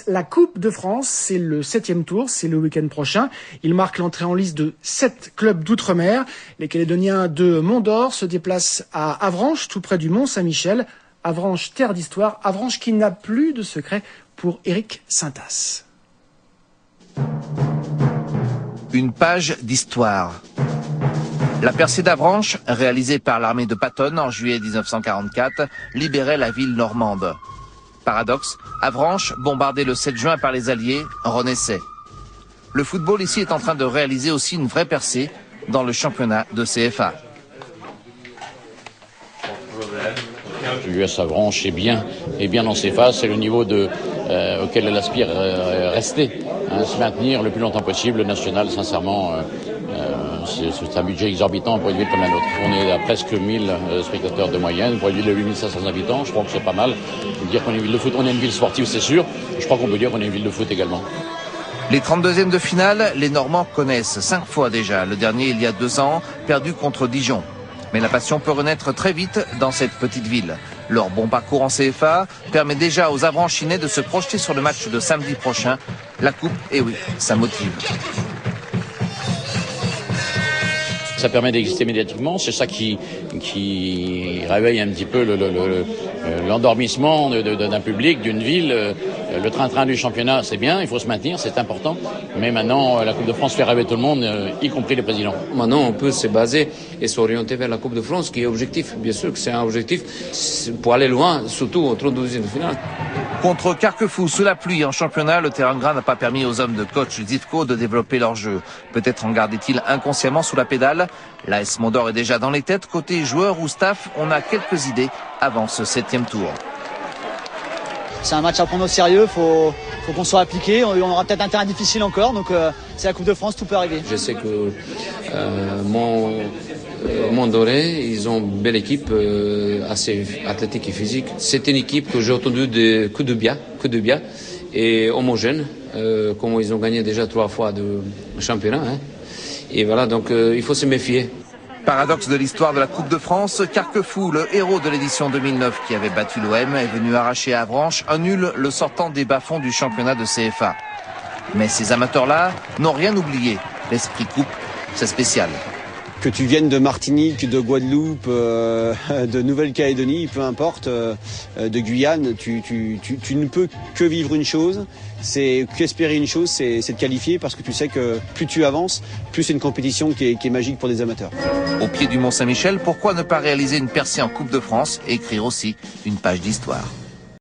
La Coupe de France, c'est le 7e tour, c'est le week-end prochain. Il marque l'entrée en liste de 7 clubs d'outre-mer. Les Calédoniens de Mont-d'Or se déplacent à Avranches, tout près du Mont-Saint-Michel. Avranches, terre d'histoire. Avranches qui n'a plus de secret pour Éric Sintas. Une page d'histoire. La percée d'Avranches, réalisée par l'armée de Patton en juillet 1944, libérait la ville normande. Paradoxe, Avranches, bombardée le 7 juin par les Alliés, renaissait. Le football ici est en train de réaliser aussi une vraie percée dans le championnat de CFA. L'US Avranches est bien dans ses phases, c'est le niveau auquel elle aspire rester, se maintenir le plus longtemps possible. Le national, sincèrement, c'est un budget exorbitant pour une ville comme la nôtre. On est à presque 1000 spectateurs de moyenne, pour une ville de 8500 habitants, je crois que c'est pas mal. Dire qu'on est une ville de foot, on est une ville sportive, c'est sûr. Je crois qu'on peut dire qu'on est une ville de foot également. Les 32e de finale, les Normands connaissent 5 fois déjà. Le dernier, il y a 2 ans, perdu contre Dijon. Mais la passion peut renaître très vite dans cette petite ville. Leur bon parcours en CFA permet déjà aux Avranchinais de se projeter sur le match de samedi prochain. La coupe, et oui, ça motive. Ça permet d'exister médiatiquement, c'est ça qui réveille un petit peu l'endormissement d'un public, d'une ville. Le train-train du championnat, c'est bien, il faut se maintenir, c'est important. Mais maintenant, la Coupe de France fait rêver tout le monde, y compris les présidents. Maintenant, on peut se baser et s'orienter vers la Coupe de France, qui est objectif. Bien sûr que c'est un objectif pour aller loin, surtout au 32e de finale. Contre Carquefou, sous la pluie en championnat, le terrain gras n'a pas permis aux hommes de coach Zivko de développer leur jeu. Peut-être en gardait-il inconsciemment sous la pédale. L'AS Mont-d'Or est déjà dans les têtes. Côté joueurs ou staff, on a quelques idées avant ce 7e tour. C'est un match à prendre au sérieux, faut qu'on soit appliqué. On aura peut-être un terrain difficile encore, donc c'est la Coupe de France, tout peut arriver. Je sais que Mont-Doré, ils ont une belle équipe, assez athlétique et physique. C'est une équipe que j'ai entendu que de bien, et homogène, comme ils ont gagné déjà 3 fois de championnat. Et voilà, donc il faut se méfier. Paradoxe de l'histoire de la Coupe de France, Carquefou, le héros de l'édition 2009 qui avait battu l'OM, est venu arracher à Avranches un nul le sortant des bas-fonds du championnat de CFA. Mais ces amateurs-là n'ont rien oublié. L'esprit coupe, c'est spécial. Que tu viennes de Martinique, de Guadeloupe, de Nouvelle-Calédonie, peu importe, de Guyane, tu ne peux que vivre une chose, qu'espérer une chose, c'est de qualifier, parce que tu sais que plus tu avances, plus c'est une compétition qui est magique pour des amateurs. Au pied du Mont-Saint-Michel, pourquoi ne pas réaliser une percée en Coupe de France et écrire aussi une page d'histoire ?